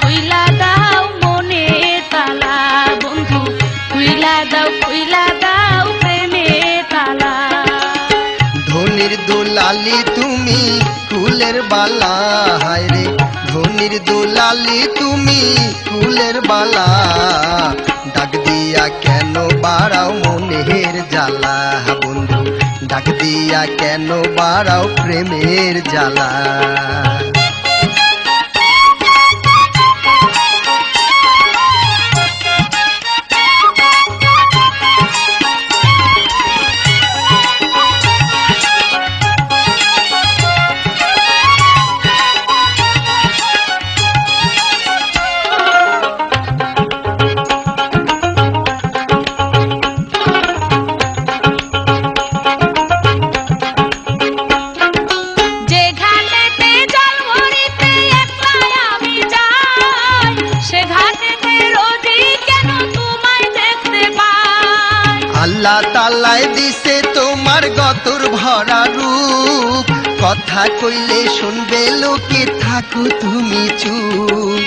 খুইলা দাও মনের তালা বন্ধু, খুইলা দাও প্রেমের তালা। ধনির দুলালি তুমি ফুলের বালা, হায় রে ধনির দুলালি তুমি ফুলের বালা, ডাক দিয়া কেন বাড়াও মনের জ্বালা বন্ধু, ডাক দিয়া কেন বাড়াও প্রেমের জ্বালা। আল্লাহ তাআলাই দিছে তোমার গতর ভরা রূপ, কথা কইলে শুনবে লোকে থাকো তুমি চুপ।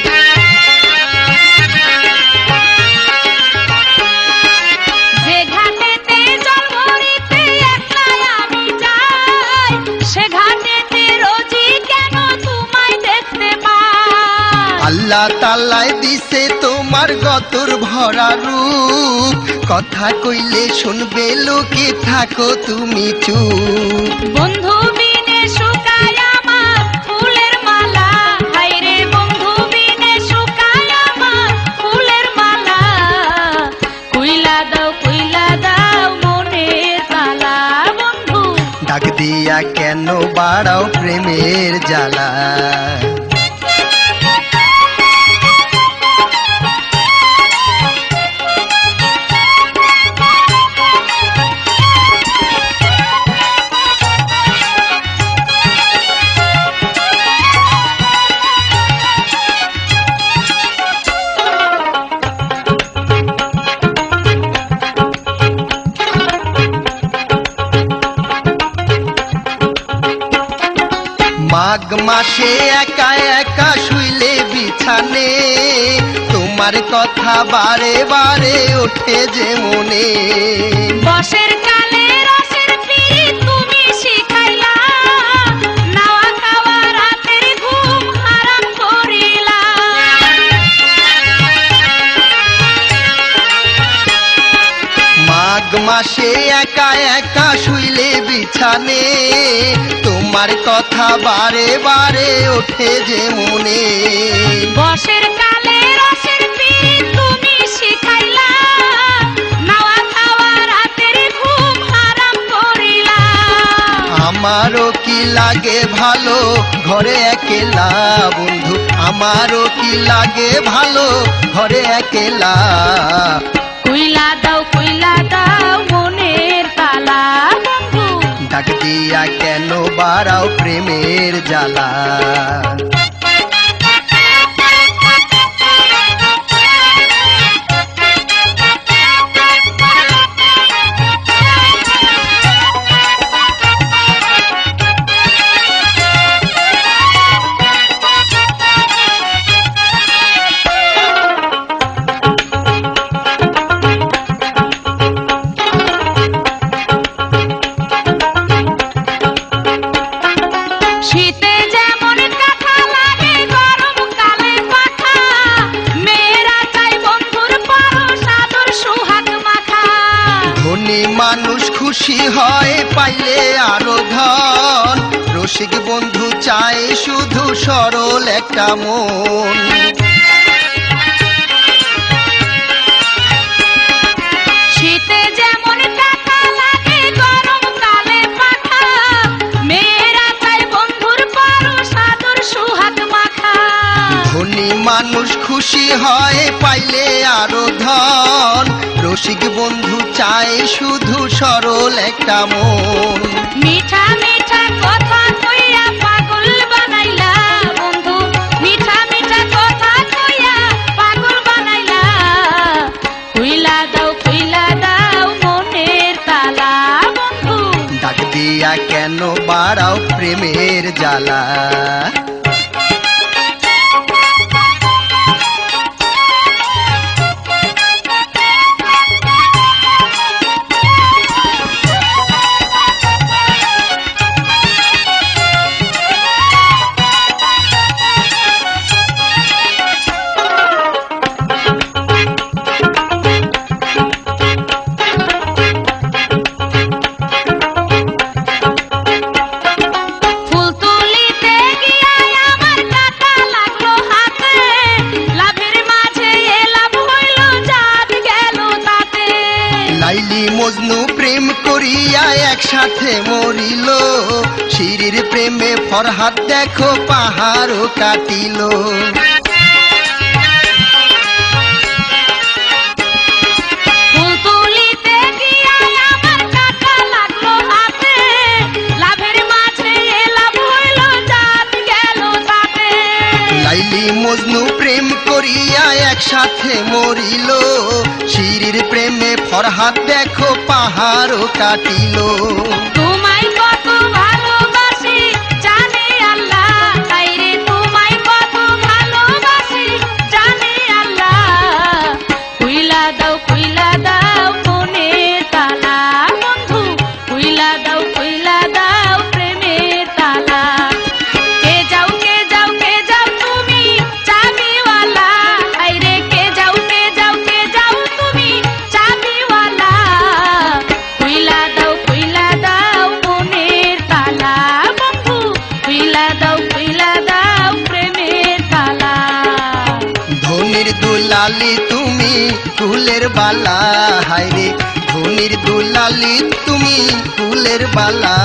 যে ঘাটেতে জল ভরিতে একলা আমি যাই, সে ঘাটেতে রোজই কেন তোমায় দেখতে পাই। আল্লাহ তাআলাই দিছে তোমার গতর ভরা রূপ, কথা কইলে শুনবে লোকে থাকো তুমি চুপ। বন্ধু বিনে শুকায় আমার ফুলের মালা, হায় রে বন্ধু বিনে শুকায় আমার ফুলের মালা, খুইলা দাও মনের তালা বন্ধু, ডাক দিয়া কেন বাড়াও প্রেমের জ্বালা। মাঘ মাসে একা একা শুইলে বিছানে, তোমার কথা বারে বারে ওঠে যে মনে। বসের কালে রসের পিড়ি তুমি শিখাইলা, নাওয়া খাওয়া রাতের ঘুম হারাম করিলা। মাঘ মাসে একা একা শুইলে বিছানে, তোমার কথা বারে বারে ওঠে যে মনে। বসের কালে রসের পিড়ি তুমি শিখাইলা, নাওয়া খাওয়া রাতের ঘুম হারাম করিলা। আমারও কি লাগে ভালো ঘরে একেলা বন্ধু, আমারও কি লাগে ভালো ঘরে একেলা। খুইলা দাও মনের তালা বন্ধু, ডাক দিয়া কেন বাড়াও প্রেমের জ্বালা। শীতে যেমন কাঁথা লাগে গরমকালে পাখা, মেয়েরা চাই বন্ধুর পরশ আদর সুহাগ মাখা। ধনী মানুষ খুশি হয় পাইলে আরো ধন, রসিক বন্ধু চায় শুধু সরল একটা মন। শীতে যেমন কাঁথা লাগে গরমকালে পাখা, মেয়েরা চাই বন্ধুর পরশ আদর সুহাগ মাখা। ধনী মানুষ খুশি হয় পাইলে আরো ধন, রসিক বন্ধু চায় শুধু সরল একটা মন। মিঠা মিঠা কথা কইয়া পাগল বানাইলা বন্ধু, মিঠা মিঠা কথা কইয়া পাগল বানাইলা। খুইলা দাও মনের তালা বন্ধু, ডাক দিয়া কেন বাড়াও প্রেমের জ্বালা। মজনু প্রেম করিয়া একসাথে মরিল, শিরির প্রেমে ফরহাদ দেখো পাহাড় কাটিল। লাইলি মজনু প্রেম করিয়া একসাথে মরিল, শিরির প্রেমে ফরহাদ দেখো পাহাড় কাটিল। তোমায় কত ভালোবাসি জানে আল্লাহ, তাইরে তোমায় কত ভালোবাসি জানে আল্লাহ। খুইলা দাও মনের তালা বন্ধু, খুইলা দাও প্রেমের তালা। কে যাও তুমি চাবিওয়ালা, আইরে কে যাও তুমি চাবিওয়ালা। খুইলা দাও মনের তালা বন্ধু, খুইলা দাও প্রেমের তালা। ধনির দুলালি তুমি ফুলের বালা, হায়রে ধনির দুলালি তুমি ফুলের বালা।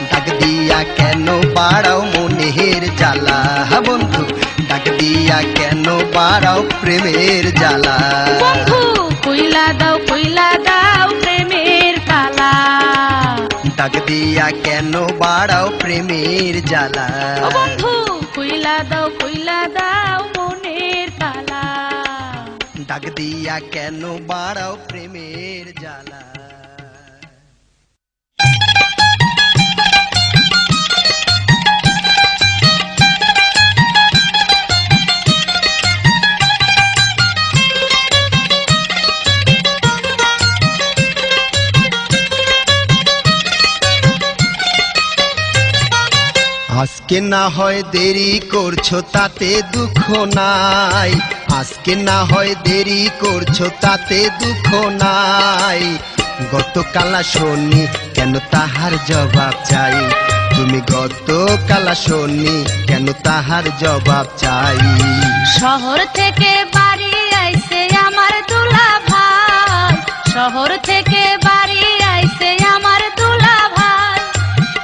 ডাক দিয়া কেন বাড়াও মনের জ্বালা বন্ধু, ডাক দিয়া কেন বাড়াও প্রেমের জ্বালা। বন্ধু খুইলা দাও প্রেমের তালা, ডাক দিয়া কেন বাড়াও প্রেমের জ্বালা। বন্ধু খুইলা দাও মনের তালা, ডাক দিয়া কেন বাড়াও প্রেমের জ্বালা। আজকে না হয় দেরি করছো তাতে দুঃখ নাই, আজকে না হয় দেরি করছো তাতে দুঃখ নাই। গতকাল শোনি কেন তাহার জবাব চাই, তুমি গতকাল শোনি কেন তাহার জবাব চাই। শহর থেকে বাড়ি আইছে আমার দুলা ভাই, শহর থেকে বাড়ি আইছে আমার দুলা ভাই।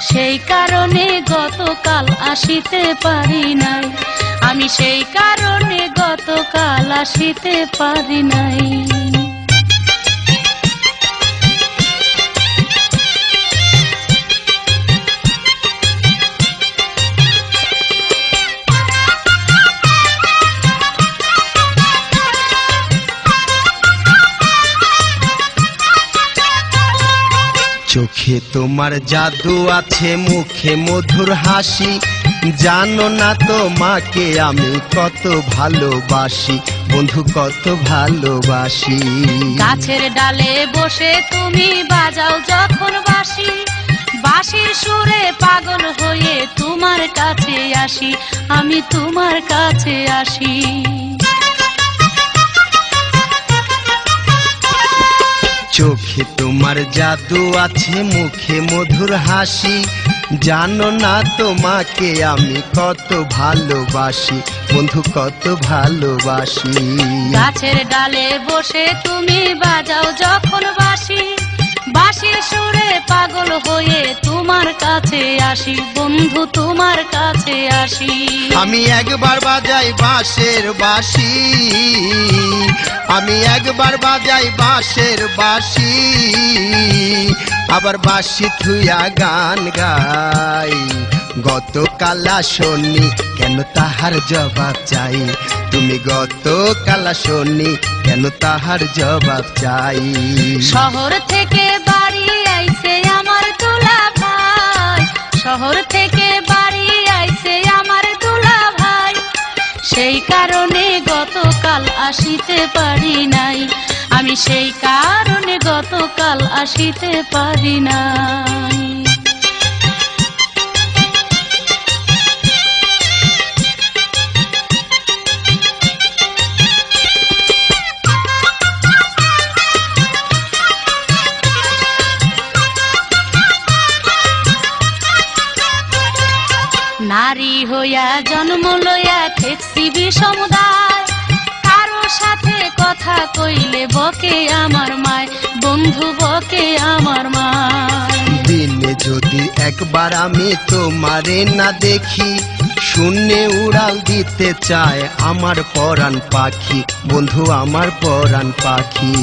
সেই কারণে গতকাল আসিতে পারি নাই, আমি সেই কারণে গতকাল আসিতে পারি নাই। চোখে তোমার জাদু আছে, মুখে মধুর হাসি, জানো না তোমাকে আমি কত ভালোবাসি বন্ধু, কত ভালোবাসি। গাছের ডালে বসে তুমি বাজাও যখন বাঁশি, বাঁশির সুরে পাগল হয়ে তোমার কাছে আসি, আমি তোমার কাছে আসি। চোখে তোমার জাদু আছে, মুখে মধুর হাসি, জানো না তোমাকে আমি কত ভালোবাসি বন্ধু, কত ভালোবাসি। গাছের ডালে বসে তুমি বাজাও যখন বাঁশি, বাঁশির সুরে পাগল হয়ে তোমার কাছে আসি বন্ধু, তোমার কাছে আসি। আমি একবার বাজাই বাঁশের বাঁশি, আমি একবার বাজাই বাঁশের বাঁশি, আবার বাঁশি থুইয়া গান গাই। গতকাল শোনি কেন তাহার জবাব চাই, তুমি গতকাল শোনি কেন তাহার জবাব চাই। শহর থেকে বাড়ি আইছে আমার দুলা ভাই, শহর থেকে বাড়ি আইছে আমার দুলা ভাই। সেই কারণে গতকাল আসিতে পারি নাই, আমি সেই কারণে গতকাল আসিতে পারি নাই। নারী হইয়া জন্ম লইয়া ঠেকছি বিষমদায়, কারো সাথে কথা কইলে বকে আমার মায়, বন্ধু বকে আমার মায়। দিনে যদি একবার আমি তোমারে না দেখি, শূন্যে উড়াল দিতে চায় আমার পরাণ পাখি, বন্ধু আমার পরাণ পাখি।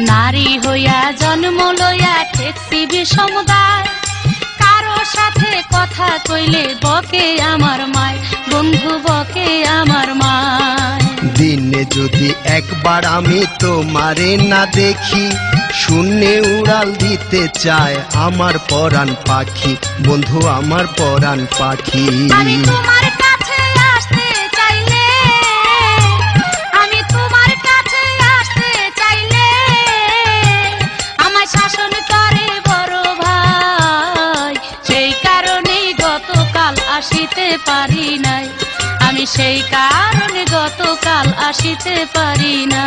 নারী হইয়া জন্ম লইয়া ঠেকছি বিষম দায়, কারো সাথে কথা কইলে বকে আমার মায়, বন্ধু বকে আমার মায়। দিনে যদি একবার আমি তোমারে না দেখি, শূন্যে উড়াল দিতে চায় আমার পরাণ পাখি, বন্ধু আমার পরাণ পাখি। আমি তোমার কাছে আসতে চাইলে, আমি তোমার কাছে আসতে চাইলে আমায় শাসন করে বড় ভাই, সেই কারণেই গতকাল আসিতে পারি নাই, আমি সেই কারণে গতকাল আসিতে পারি না।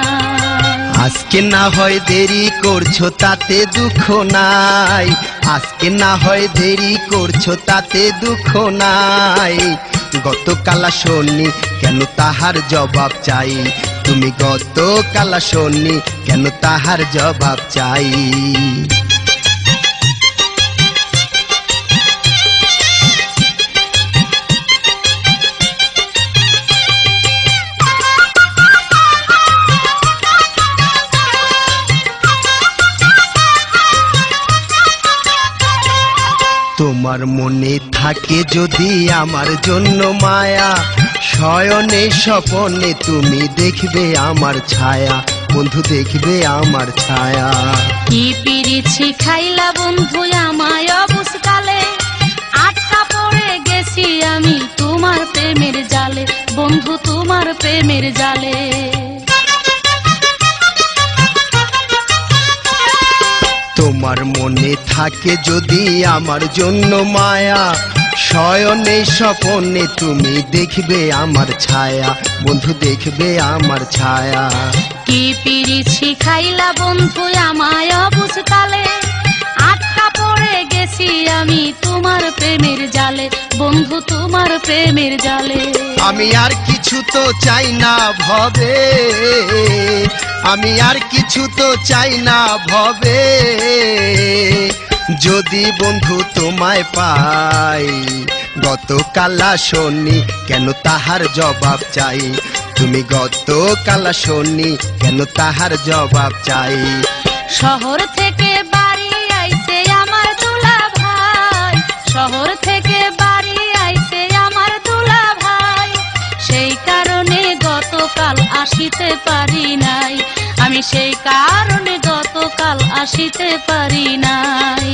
আজকে না হয় দেরি করছো তাতে দুঃখ নাই, আজকে না হয় দেরি করছো তাতে দুঃখ নাই। গতকাল শোনি কেন তাহার জবাব চাই, তুমি গতকাল শোনি কেন তাহার জবাব চাই। তোমার মনে থাকে যদি আমার জন্য মায়া, শয়নে স্বপনে তুমি দেখবে আমার ছায়া, বন্ধু দেখবে আমার ছায়া। কি পিরিছি খাইলা বন্ধু আমায় অবুঝকালে, আটকা পড়ে গেছি আমি তোমার প্রেমের জালে, বন্ধু তোমার প্রেমের জালে। তোমার মনে থাকে যদি আমার জন্য মায়া, শয়নে স্বপনে তুমি দেখবে আমার ছায়া, বন্ধু দেখবে আমার ছায়া। কি পিরিছি খাইলা বন্ধু আমায় অবুঝকালে, আটকা পড়ে গেছি আমি তোমার প্রেমের জালে, বন্ধু তোমার প্রেমের জালে। আমি আর কিছু তো চাই না ভবে, আমি আর কিছু তো চাই না ভবে, যদি বন্ধু তোমায় পাই। গতকাল শোনি কেন তাহার জবাব চাই, তুমি গতকাল শোনি কেন তাহার জবাব চাই। শহর থেকে বাড়ি আইছে আমার দুলা ভাই, শহর থেকে বাড়ি আইছে আমার দুলা ভাই, সেই কারণে গতকাল আসিতে পারি নাই, আমি সেই কারণে গতকাল আসিতে পারি নাই।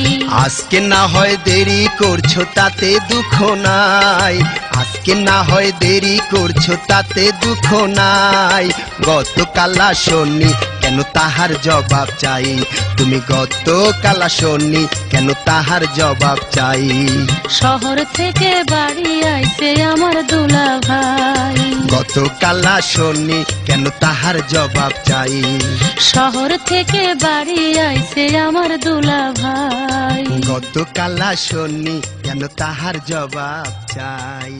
আজকে না হয় দেরি করছো তাতে দুঃখ নাই, আজকে না হয় দেরি করছো তাতে দুঃখ নাই। গতকাল শোনি কেন তাহার জবাব চাই, তুমি গতকাল শোনি কেন তাহার জবাব চাই। শহর থেকে বাড়ি আইছে আমার দুলা ভাই, গতকাল শোনি কেন তাহার জবাব চাই। শহর থেকে বাড়ি আইছে আমার দুলা ভাই, গতকাল শোনি কেন তাহার জবাব চাই।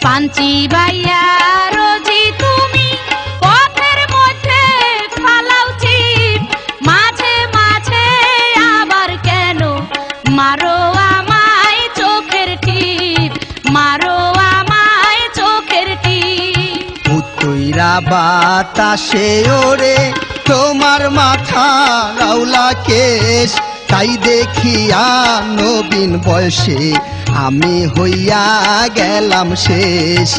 পাঞ্চি বাইয়া রোজি তুমি পথের মধ্যে ফালাও চিপ, মাঝে মাঝে আবার কেন মারো আমায় চোখের টিপ, মারো আমায় চোখের টিপ। উত্তরা বাতাসে ওরে তোমার মাথা রাউলা কেশ, তাই দেখিয়া নবীন বয়সে আমি হইয়া গেলাম শেষ,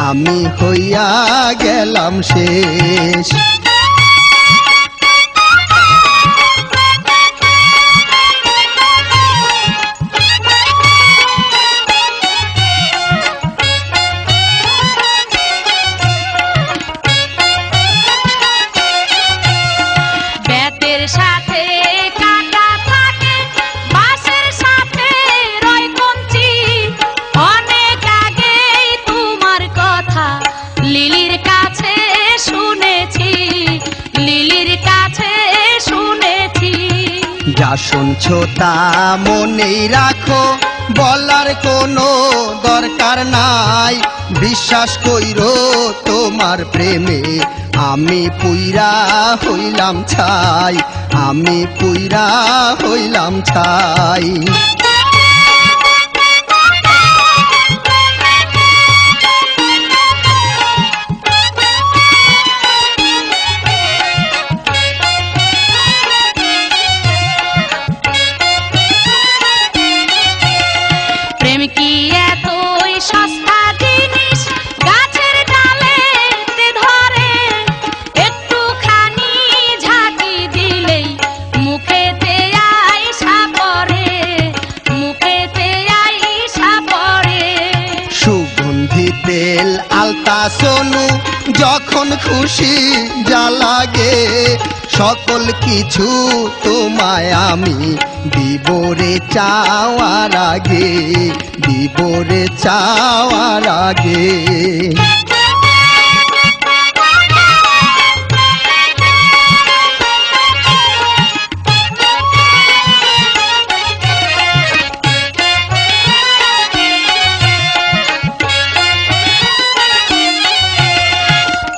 আমি হইয়া গেলাম শেষ। বেতের সাথে কাটা থাকে, বাঁশের সাথে রয় কঞ্চি, শুনছো তা মনেই রাখো, বলার কোনো দরকার নাই। বিশ্বাস কইরো তোমার প্রেমে আমি পুইরা হইলাম ছাই, আমি পুইরা হইলাম ছাই। প্রেম কি এতই সস্তা জিনিস, গাছের ডালেতে ধরে, একটুখানি ঝাঁকি দিলেই মুখেতে আইসা পড়ে, মুখেতে আইসা পড়ে। সুগন্ধি তেল আলতা সোনু যখন খুশি যা লাগে, সকল কিছু তোমায় আমি দিবরে চাওয়ার আগে, দিবরে চাওয়ার আগে।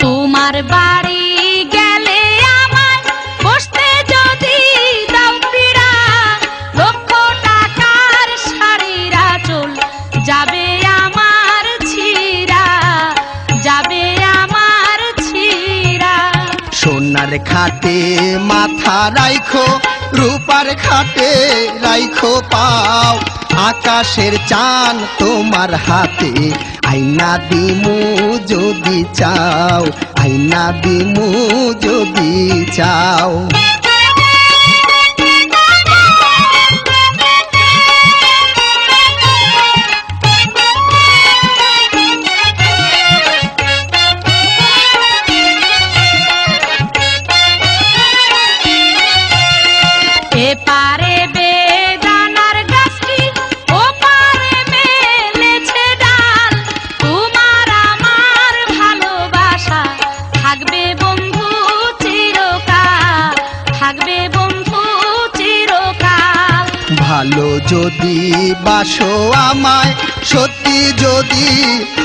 তোমার বাড়ি গেলে আমায় বসতে যদি দাও পীড়া, লক্ষ টাকার শাড়ির আঁচল যাবে আমার ছিঁড়া, যাবে আমার ছিঁড়া। সোনার খাটে মাথা রাইখো, রূপার খাটে রাইখো পাও, আকাশের চান তোমার হাতে আইনা দিমু যদি চাও, আইনা দিমু যদি চাও। এপারে বেদানার গাছটি, ওপারে মেলেছে ডাল, তোমার আমার ভালোবাসা থাকবে বন্ধু চিরকাল, থাকবে বন্ধু চিরকাল। ভালো যদি বাসো আমায়, সত্যি যদি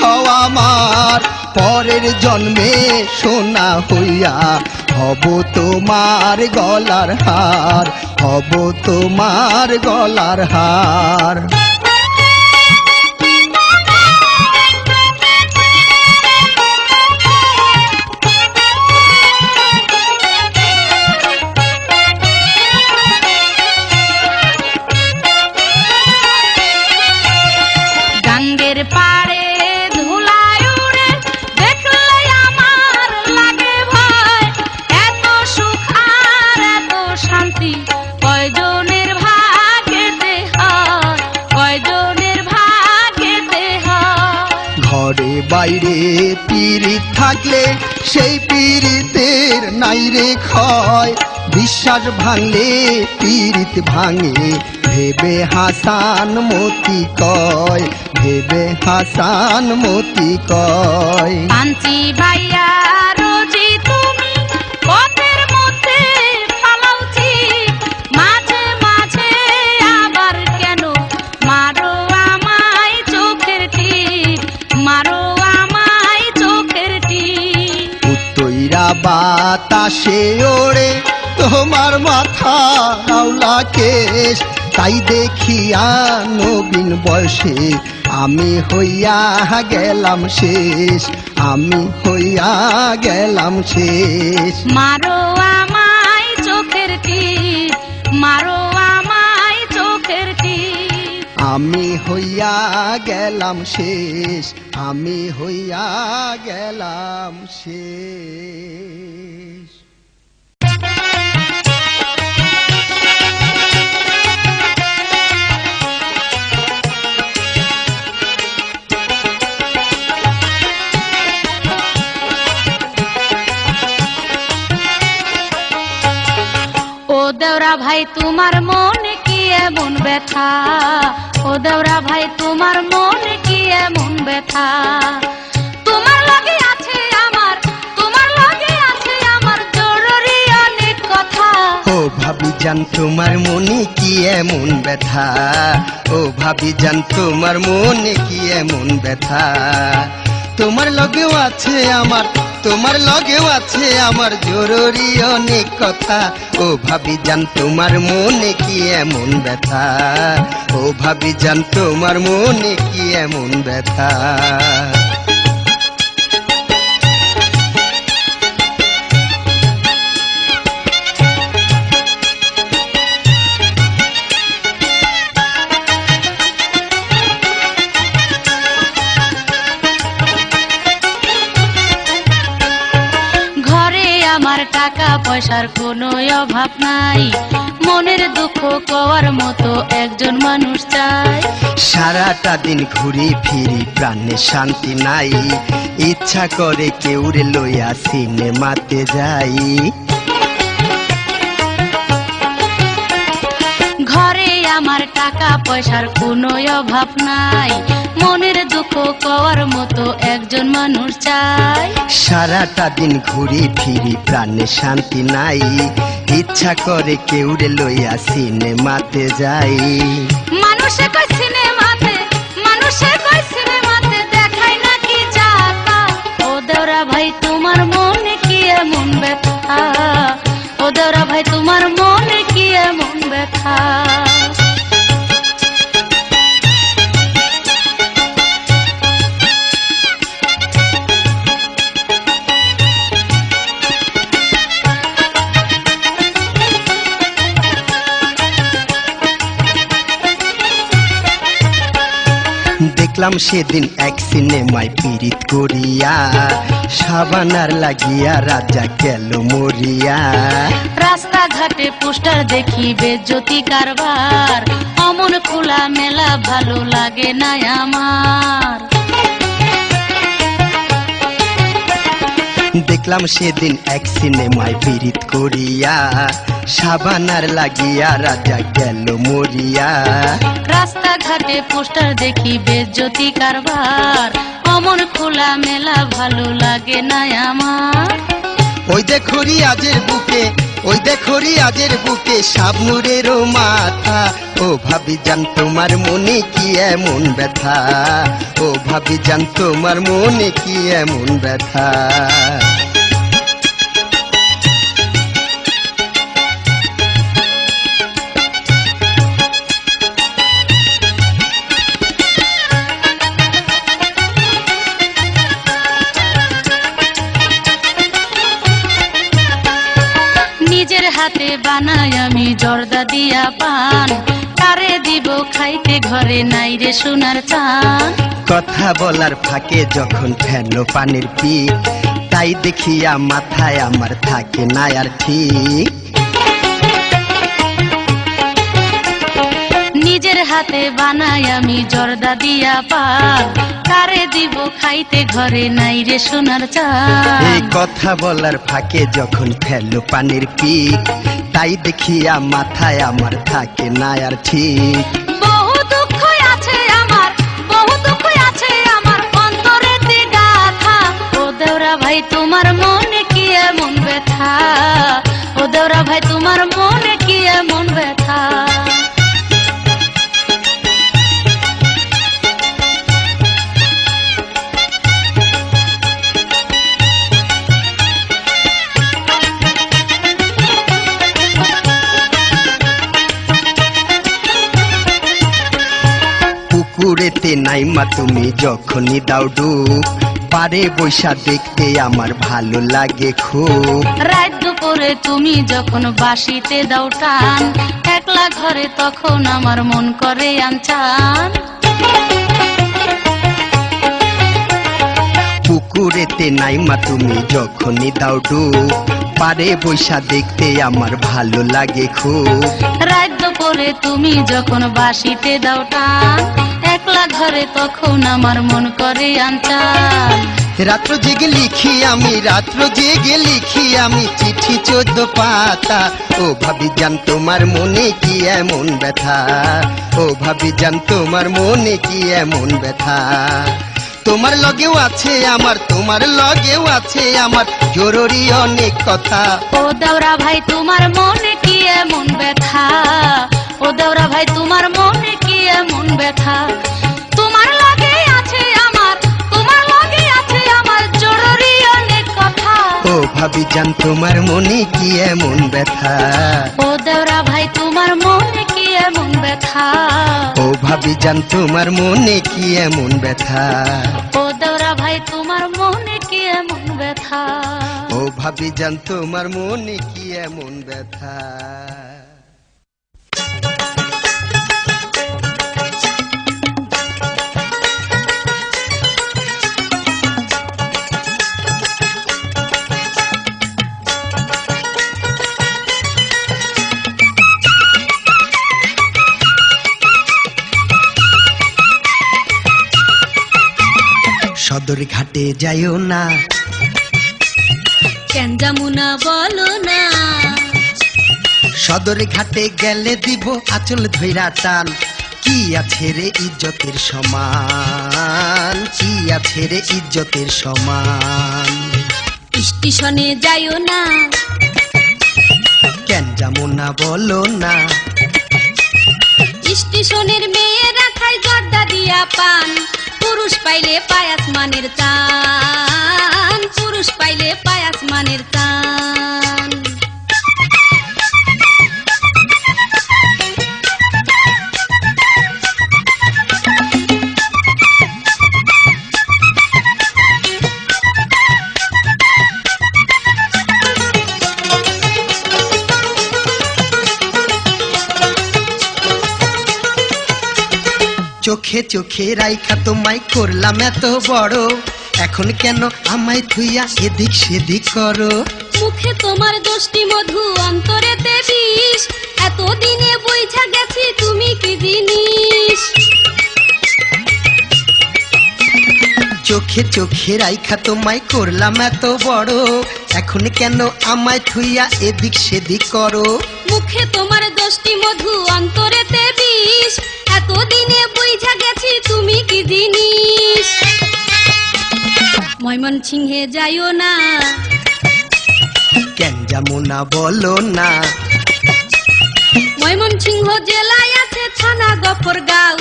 হও আমার, পরের জন্মে সোনা হইয়া হব তোমার গলার হার, হব তোমার গলার হার। গাঙ্গের পাড়ে ধুলায় উড়ে দেখলে আমার লাগে ভয়, এত সুখ আর এত শান্তি কয়জনের ভাগেতে হয়, কয়জনের ভাগেতে হয়। ঘরে বাইরে পীড়িত থাকলে সেই পীড়িতের নাইরে ক্ষয়, বিশ্বাস ভাঙলে পীড়িত ভাঙে ভেবে হাসান মতি কয়, ভেবে হাসান মতি কয়। কাঞ্চি বাইয়া রোজি তুমি পথের মধ্যে ফালাউছি, মাঝে মাঝে আবার কেন মারো আমায় চোখের টিপ, মারো আমায় চোখের টিপ। উত্তইরা বাতাসে ওড়ে তোমার মাথা আওলা কেশ, তাই দেখিয়া নবীন বয়সে আমি হইয়া গেলাম শেষ, আমি হইয়া গেলাম শেষ। মারো আমায় চোখের টিপ, মারো আমায় চোখের টিপ। আমি হইয়া গেলাম শেষ, আমি হইয়া গেলাম শেষ। ও দেওরা ভাই তোমার মনে কি এমন ব্যথা, ও দেওরা ভাই তোমার মনে কি এমন ব্যথা। তোমার লগে আছে আমার, তোমার লগে আছে আমার জরুরি অনেক কথা। ও ভাবি ভাবি জান তোমার মনে কি এমন ব্যথা, ও ভাবি জান তোমার মনে কি এমন ব্যথা। তোমার লগেও আছে আমার, তোমার লগেও আছে আমার জরুরি অনেক কথা। ও ভাবি জান তোমার মনে কি এমন ব্যথা, ও ভাবি জান তোমার মনে কি এমন ব্যথা। আমার টাকা পয়সার কোনো অভাব নাই, মনের দুঃখ কওয়ার মতো একজন মানুষ চাই। সারাটা দিন ঘুরি ফিরি প্রাণে শান্তি নাই, ইচ্ছা করে কেউরে লইয়া সিনেমাতে যাই। ঘরে আমার টাকা পয়সার কোনো অভাব নাই, মনের দুঃখ কওয়ার মতো একজন মানুষ চাই। সারাটা দিন ঘুরি ফিরি প্রাণে শান্তি নাই, ইচ্ছা করে কেউরে লইয়া সিনেমাতে যাই। মানুষে কয় সিনেমাতে, মানুষে কয় সিনেমাতে দেখায় নাকি যাতা। ও দেওরা ভাই তোমার মনে কি এমন ব্যথা, ও দেওরা ভাই তোমার মনে কি এমন ব্যথা। দেখলাম সেদিন এক সিনেমায় পীড়িত করিয়া, সাবানার লাগিয়া রাজা গেল মরিয়া। রাস্তাঘাটে পোস্টার দেখি বেজ্জতি কারবার, অমন খোলা মেলা ভালো লাগে না আমার। দেখলাম সেদিন এক সিনেমায় পীড়িত করিয়া, সাবানার লাগিয়া রাজা গেল মরিয়া। রাস্তাঘাটে পোস্টার দেখি বেজ্জতি কারবার, অমন খোলা মেলা ভালো লাগে না আমার। ওই দেখো রিয়াজের বুকে, ওই দেখো রিয়াজের বুকে শাবনুরেরও মাথা। ও ভাবি জান তোমার মনে কি এমন ব্যথা, ও ভাবি জান তোমার মনে কি এমন ব্যথা। নিজের হাতে বানাই আমি জর্দা দিয়া পান, কারে দিব খাইতে ঘরে নাই রে সোনার চান। কথা বলার ফাঁকে যখন ফেলো পানির পিক, তাই দেখিয়া মাথায় আমার থাকে না আর ঠিক। নিজের হাতে বানাই আমি জর্দা দিয়া পান, কারে দিব খাইতে ঘরে নাই রে সোনার চান। এই কথা বলার ফাঁকে যখন ফেলো পানির পিক, তাই দেখিয়া মাথায় আমার থাকে না আর ঠিক। বহু দুঃখ আছে আমার, বহু দুঃখ আছে আমার অন্তরেতে গাথা। ও দেওরা ভাই তোমার মনে কি এমন ব্যথা, ও দেওরা ভাই তোমার মনে কি এমন ব্যথা। পুকুরেতে নাইমা তুমি যখনই দাও ডুব, পারে বৈশা দেখতে আমার ভালো লাগে খুব। রাত দুপুরে তুমি যখন বাঁশিতে দাও টান, একলা ঘরে তখন আমার মন করে আনচান। পুকুরেতে নাইমা তুমি যখনই দাও ডুব, পারে বৈশা দেখতে আমার ভালো লাগে খুব। রাত দুপুরে তুমি যখন বাঁশিতে দাও টান, একলা ঘরে তখন আমার মন করে আনচান। রাত্র জেগে লিখি আমি, রাত্র জেগে লিখি আমি চিঠি 14 পাতা। ও ভাবি জান তোমার মনে কি এমন ব্যথা, ও ভাবি জান তোমার মনে কি এমন ব্যথা। তোমার লগেও আছে আমার, তোমার লগেও আছে আমার জরুরি অনেক কথা। ও দেওরা ভাই তোমার মনে কি এমন ব্যথা, ও দেওরা ভাই তোমার মনে কি এমন ব্যথা। তোমার লগে আছে আমার, তোমার লগে আছে আমার জরুরি অনেক কথা। ও ভাবি জান তোমার মনে কি এমন ব্যথা, ও দেওরা ভাই তোমার মনে কি এমন ব্যথা। ও ভাবি জান তোমার মনে কি এমন ব্যথা, ও দেওরা ভাই তোমার মনে কি এমন ব্যথা। ও ভাবি জান তোমার মনে কি এমন ব্যথা। সদর ঘাটে যাইও না, কেন যামুনা বলো না। সদর ঘাটে গেলে দিব আঁচল ধইরা টান, কি আছে রে ইজ্জতের সমান, কি আছে রে ইজ্জতের সমান। স্টেশনে যাইও না, কেন যাবো না বলো না। স্টেশনের মেয়েরা খায় জর্দা দিয়া পান, পুরুষ পাইলে পায় আসমানের চান, পুরুষ পাইলে পায় আসমানের চান। চোখে চোখে রাইখা তোমায় করলাম এত বড়, এখন কেন আমায় থুইয়া এদিক সেদিক করো। মুখে তোমার দোষটি মধু, অন্তরেতে বিষ, এতদিনে বুঝা গেছি তুমি কি জিনিস। চোখে চোখে রাইখা তোমায় করলাম এত বড়, এখন কেন আমায় থুইয়া এদিক সেদিক করো। মুখে তোমার দোষটি মধু, অন্তরেতে বিষ, এতদিনে বুঝা গেছি তুমি কি জিনিস। ময়মনসিংহে যাইও না, কেন যাবো না বলো না। ময়মনসিংহ জেলায় আছে থানা গফরগাঁও,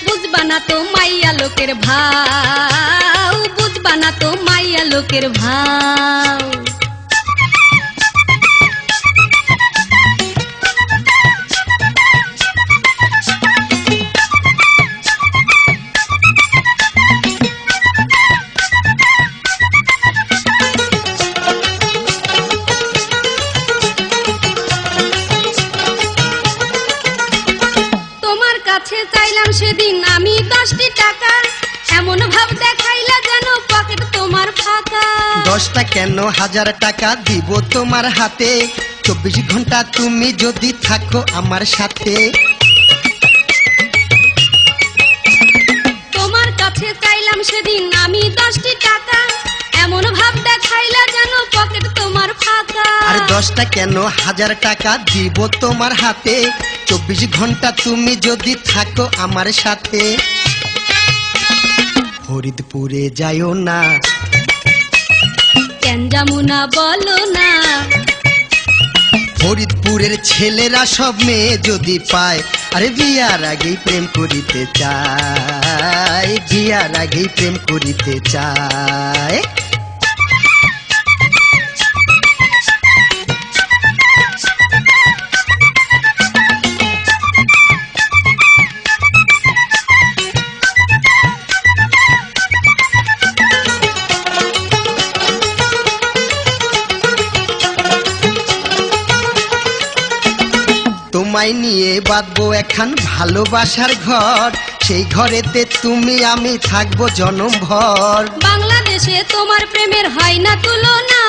বুঝবা না তো মাইয়া লোকের ভাও, বুঝবা না তো মাইয়া লোকের ভাও। চাইলাম সেদিন আমি 10টি টাকা, এমন ভাব দেখাইলা যেন পকেট তোমার ফাঁকা। 10টা কেন 1000 টাকা দিব তোমার হাতে, 24 ঘন্টা তুমি যদি থাকো আমার সাথে। তোমার কাছে চাইলাম সেদিন আমি 10টি টাকা, এমন ভাব দেখাইলা যেন পকেট তোমার ফাঁকা। আর 10টা কেন 1000 টাকা দিব তোমার হাতে, 24 ঘন্টা তুমি যদি থাকো আমার সাথে। ফরিদপুরে যাইও না, কেন যামুনা বলো না। ফরিদপুরের ছেলেরা সব মেয়ে যদি পায়, আরে বিয়ার আগেই প্রেম করিতে চায়, বিয়ার আগেই প্রেম করিতে চায়। তোমায় নিয়ে বাঁধবো এখন ভালোবাসার ঘর, সেই ঘরেতে তুমি আমি থাকবো জনমভর। বাংলাদেশে তোমার প্রেমের হয় না তুলনা,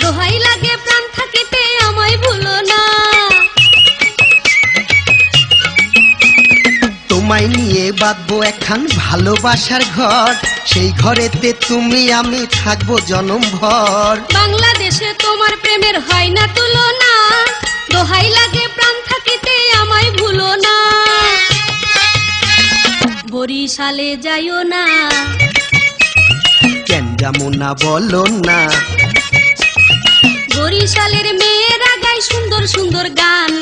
দোহাই লাগে প্রাণ থাকিতে আমায় ভুলো না। তোমায় নিয়ে বাঁধবো এখন ভালোবাসার ঘর, সেই ঘরেতে তুমি আমি থাকবো জনমভর। বাংলাদেশে তোমার প্রেমের হয় না তুলনা, দোহাই লাগে প্রাণ থাকিতে আমায় ভুলো না। বরিশালে যাইও না, কেন যাবো না বলো না। বরিশালের মেয়েরা গায় সুন্দর সুন্দর গান,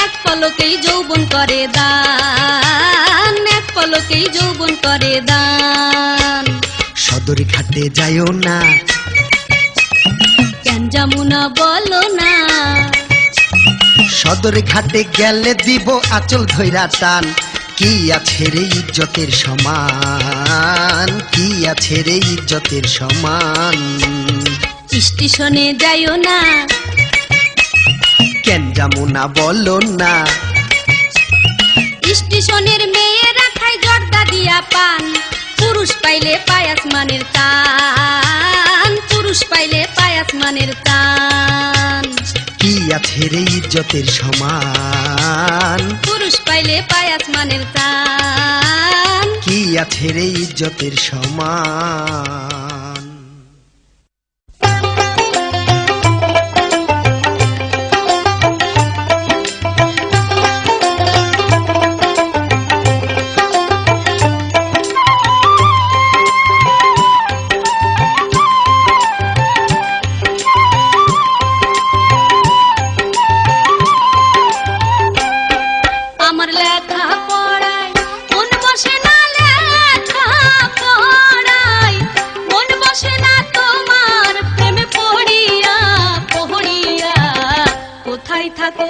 এক পলকেই যৌবন করে দান, এক পলকেই যৌবন করে দান। সদর ঘাটে যাইও না, কেন যামুনা বলো না, সদর ঘাটে গেলে দিব আঁচল ধইরা টান। কি আছে রে ইজ্জতের সমান, কি আছে রে ইজ্জতের সমান। স্টেশনে যাইও না, কেন যামু না বলো না, স্টেশনের মেয়েরা খায় জর্দা দিয়া পান, পুরুষ পাইলে পায় আসমানের টান, পুরুষ পাইলে পায় আসমানের টান। কি আছে রে ইজ্জতের সমান, পুরুষ পাইলে পায় আসমানের টান। কি আছে রে ইজ্জতের সমান। আমার লেখা পড়ায় মন বসে না, লেখা পড়ায় মন বসে না তোমার প্রেমে পড়িয়া পড়িয়া। কোথায় থাকো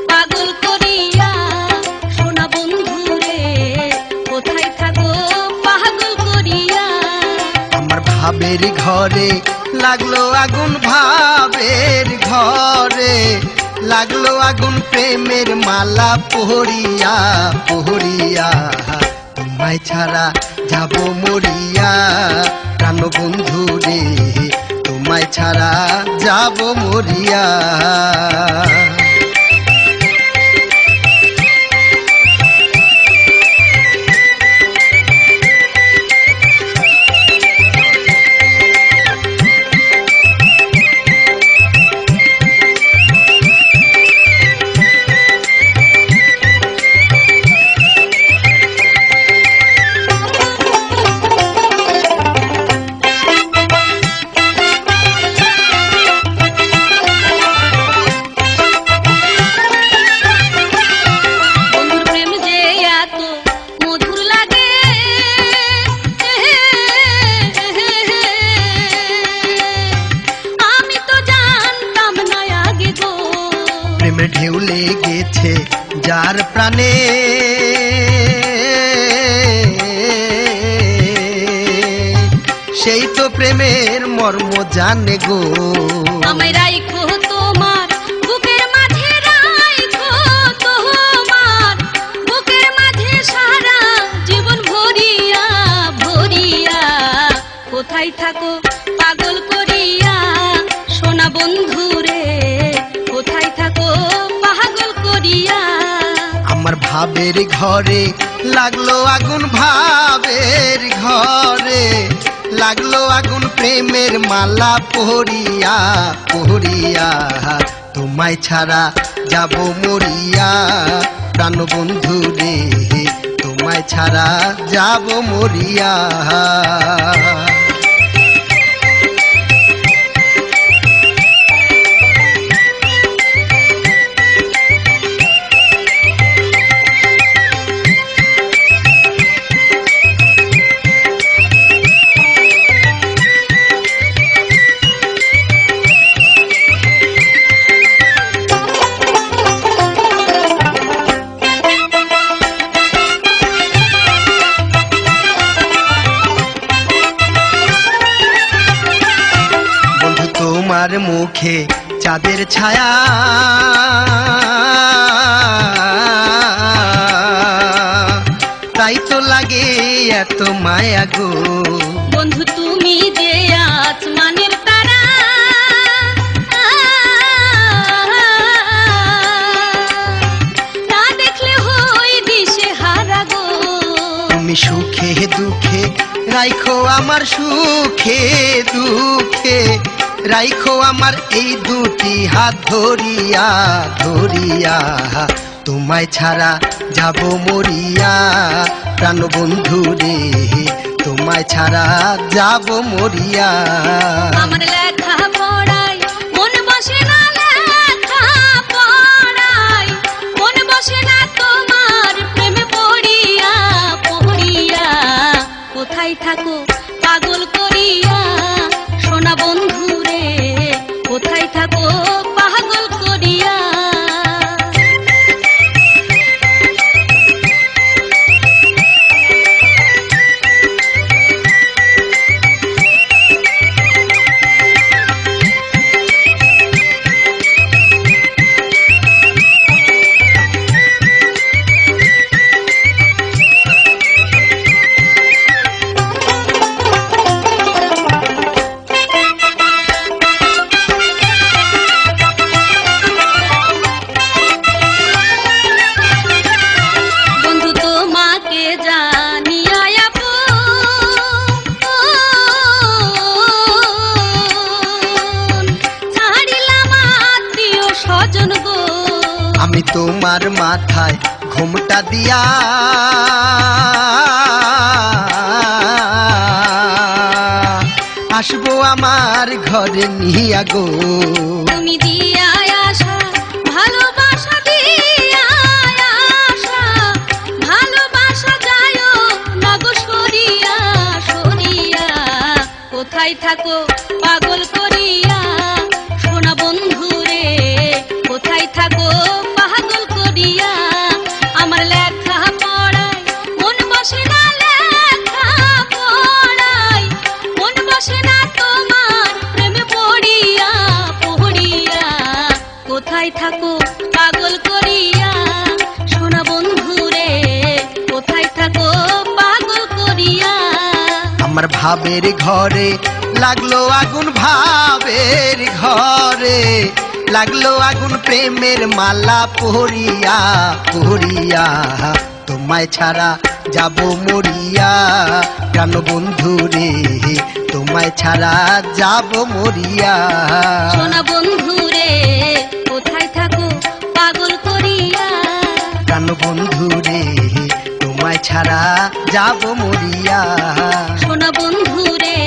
পাগল করিয়া সোনা বন্ধু রে, কোথায় থাকো পাগল করিয়া। আমার ভাবের ঘরে লাগলো আগুন, ভাবের ঘরে লাগলো আগুন, প্রেমের মালা পহরিয়া পহরিয়া। তোমায় ছাড়া যাব মরিয়া প্রাণ বন্ধু রে, তোমায় ছাড়া যাব মরিয়া। বন্ধুর প্রেম যে এত মধুর লাগে, আমি তো জানতাম না আগে গো। প্রেমের ঢেউ লেগেছে যার প্রাণে, সেই তো প্রেমের মর্ম জানে গো। আমায় রাইখো তোমার বুকের মাঝে, রাইখো তোমার বুকের মাঝে সারা জীবন ভরিয়া ভরিয়া। কোথায় থাকো পাগল করিয়া সোনা বন্ধু রে, কোথায় থাকো পাগল করিয়া। আমার ভাবের ঘরে লাগলো আগুন, ভাবের ঘরে লাগলো আগুন, প্রেমের মালা পহরিয়া পহরিয়া। তোমায় ছাড়া যাব মরিয়া প্রাণ বন্ধু রে, তোমায় ছাড়া যাব মরিয়া। তোমার মুখে চাঁদের ছায়া, তাই তো লাগে এত মায়া গো। বন্ধু তুমি যে আসমানের তারা, না দেখলে হই দিশে হারা গো। তুমি সুখে দুঃখে রাইখো আমার, সুখে দুঃখে রাইখো আমার এই দুটি হাত ধরিয়া ধরিয়া। তোমায় ছাড়া যাব মরিয়া প্রাণ বন্ধু রে, তোমায় ছাড়া যাব মরিয়া। আমার লেখা পড়ায় মন বসে না, লেখা কোথায় থাকো পাগল করিয়া সোনা বন্ধু রে কোথায় থাকো পাগল করিয়া আমি তোমার মাথায় ঘুমটা দিয়া আসবো আমার ঘরে নিয়া গো তুমি দিয়া আসা ভালোবাসা দিয়া আসা ভালোবাসা যায় না গো সরিয়া সরিয়া কোথায় থাকো পাগল করিয়া সোনা বন্ধু রে কোথায় থাকো পাগল করিয়া আমার লেখা পড়াই মন বসে না লেখা পড়াই মন বসে না তোমার প্রেমে পড়িয়া পড়িয়া কোথায় থাকো পাগল করিয়া সোনা বন্ধু রে কোথায় থাকো পাগল করিয়া আমার ভাবের ঘরে লাগলো আগুন ভাবের ঘরে লাগলো আগুন প্রেমের মালা পরিয়া পরিয়া তোমায় ছাড়া যাব মরিয়া প্রাণ বন্ধু রে তোমায় ছাড়া যাব মরিয়া সোনা বন্ধু রে কোথায় থাকো পাগল করিয়া প্রাণ বন্ধু রে তোমায় ছাড়া যাব মরিয়া সোনা বন্ধু রে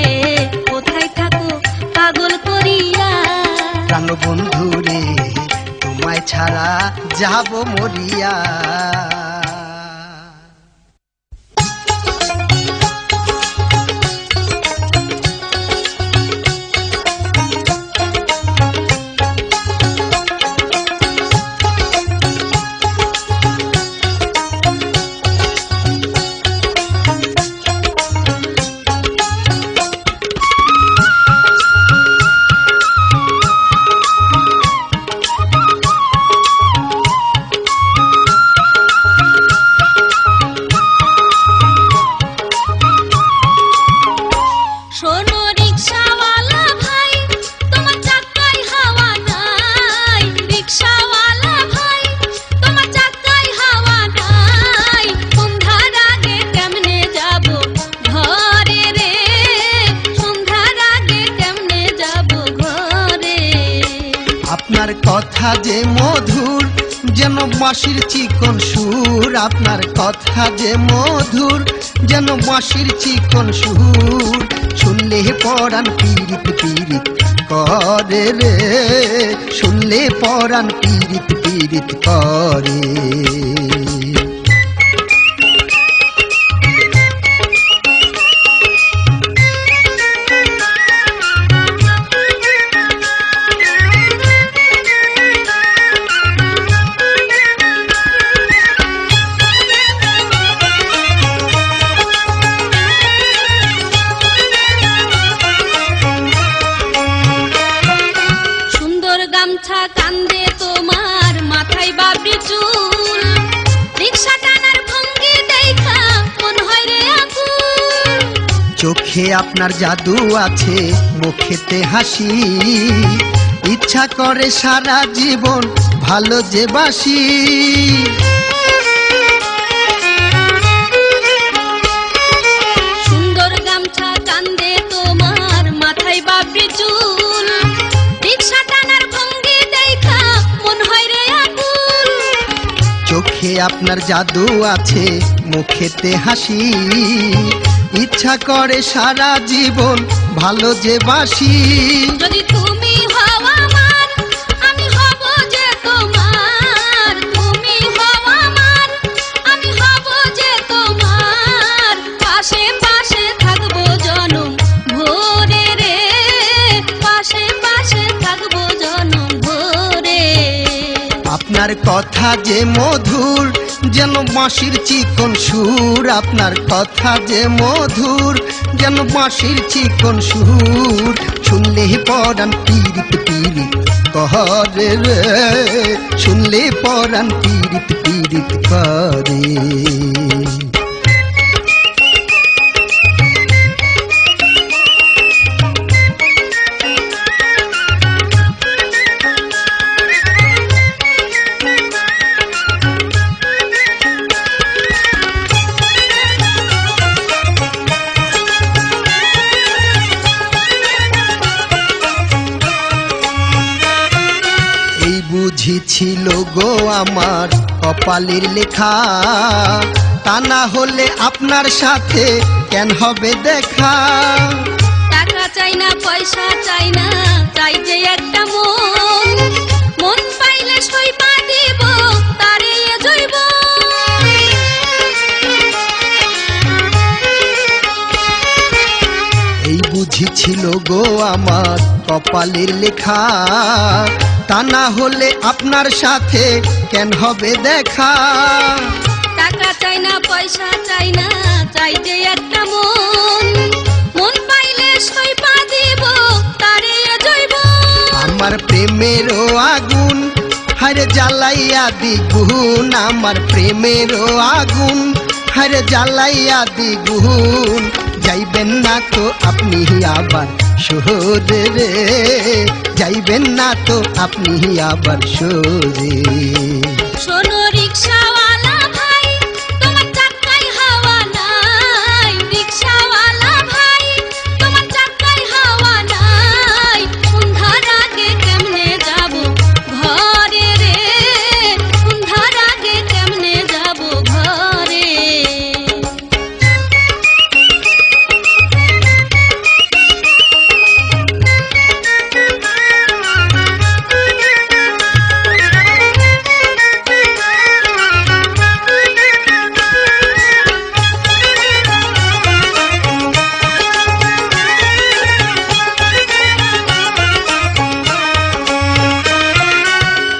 কোথায় থাকো পাগল করিয়া প্রাণ বন্ধু রে তোমায় ছাড়া যাব মরিয়া কথা যে মধুর যেন বাঁশির চিকন সুর আপনার কথা যে মধুর যেন বাঁশির চিকন সুর শুনলে পরাণ পীড়িত পীড়িত করে রে শুনলে পরাণ পীড়িত পীড়িত করে কান্দে তোমার মাথায় বাবরি চুল রিকশা টানার ভঙ্গি দেখা মন হয় রে আকুল চোখে আপনার জাদু আছে মুখেতে হাসি ইচ্ছা করে সারা জীবন ভালো যে বাসি সুন্দর গামছা কান্দে তোমার মাথায় বাবরি চুল রিকশা টানার ভঙ্গি দেখা মন হয় রে আকুল চোখে আপনার জাদু আছে মুখেতে হাসি ইচ্ছা করে সারা জীবন ভালো যে বাসি যদি তুমি হও আমার আমি হব যে তোমার তুমি হও আমার আমি হব যে তোমার পাশে পাশে কথা যে মধুর যেন বাঁশির চিকন সুর, আপনার কথা যে মধুর যেন বাঁশির চিকন সুর, শুনলে পরাণ পীড়িত পীড়িত করে রে, শুনলে পরাণ পীড়িত পীড়িত করে। বুঝিছিল গো আমার কপালের লেখা, তা না হলে আপনার সাথে কেন হবে দেখা। টাকা চাই না পয়সা চাই না, চাই যে একটা মন, মন পাইলে সইপা দিব তারে জৈব। এই বুঝিছিল গো আমার কপালের লেখা, তা না হলে আপনার সাথে কেন হবে দেখা। টাকা চাই না পয়সা চাই না, চাই যে একটা মন, মন পাইলে সইপা দিব তারে জৈব। আমার প্রেমেরও আগুন হারে জ্বালাইয়া দ্বিগুণ, আমার প্রেমেরও আগুন হারে জ্বালাইয়া দ্বিগুণ, যাইবেন না তো আপনি আবার শহরে রে, যাইবেন না তো আপনি আবার শহরে। শোনো রিকশাওয়ালা ভাই, তোমার চাকায় হাওয়া নাই, রিকশাওয়ালা ভাই তোমার চাকায় হাওয়া নাই, সন্ধ্যার আগে কেমনে যাব ঘরে রে, সন্ধ্যার আগে কেমনে যাব ঘরে।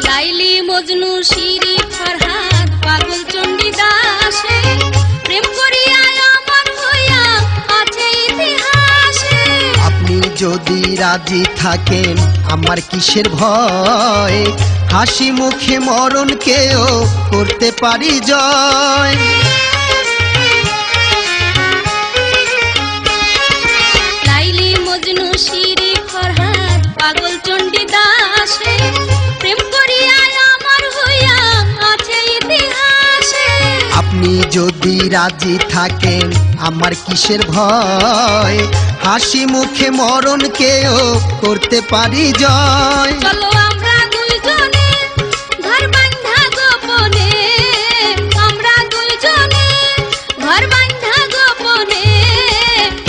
লাইলি মজনু শিরি ফরহাদ পাগল চণ্ডী দাসে, প্রেম করিয়া আমার হইয়া আছে ইতিহাসে। আপনি যদি রাজি থাকেন আমার কিসের ভয়, হাসি মুখে মরণকেও করতে পারি জয়। লাইলি মজনু শিরি ফরহাদ পাগল চণ্ডী দাসে, প্রেম করিয়া আমার হইয়া আছে ইতিহাসে। আপনি যদি রাজি থাকেন আমার কিসের ভয়, হাসি মুখে মরণকেও করতে পারি জয়। চলো আমরা দুইজনে ঘর বাঁধা গোপনে, আমরা দুইজনে ঘর বাঁধা গোপনে,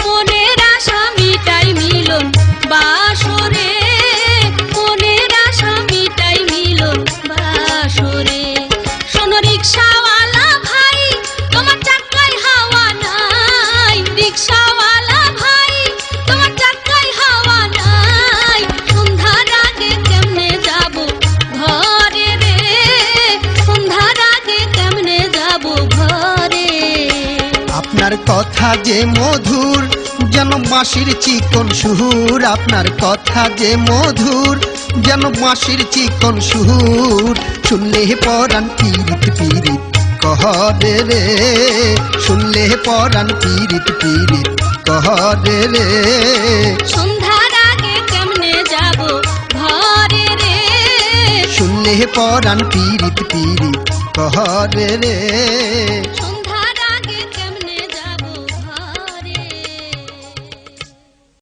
মনের আশা মিটাই মিলন বাসরে, মনের আশা মিটাই মিলন বাসরে। শোনো রিকশাওয়ালা ভাই তোমার চাকায় হাওয়া নাই, রিকশাওয়ালা ভাই তোমার চাকায় হাওয়া নাই, সন্ধ্যার আগে কেমনে যাব ঘরে রে, সন্ধ্যার আগে কেমনে যাব ঘরে। আপনার কথা যে মধুর যেন বাঁশির চিকন সুর, আপনার কথা যে মধুর যেন বাঁশির চিকন সুর, শুনলে পরাণ পীড়িত পীড়িত করে রে, শুনলে পরাণ পীড়িত পীড়িত করে রে। সন্ধ্যার আগে কেমনে যাব ঘরে রে, শুনলে পরাণ পীড়িত পীড়িত করে রে।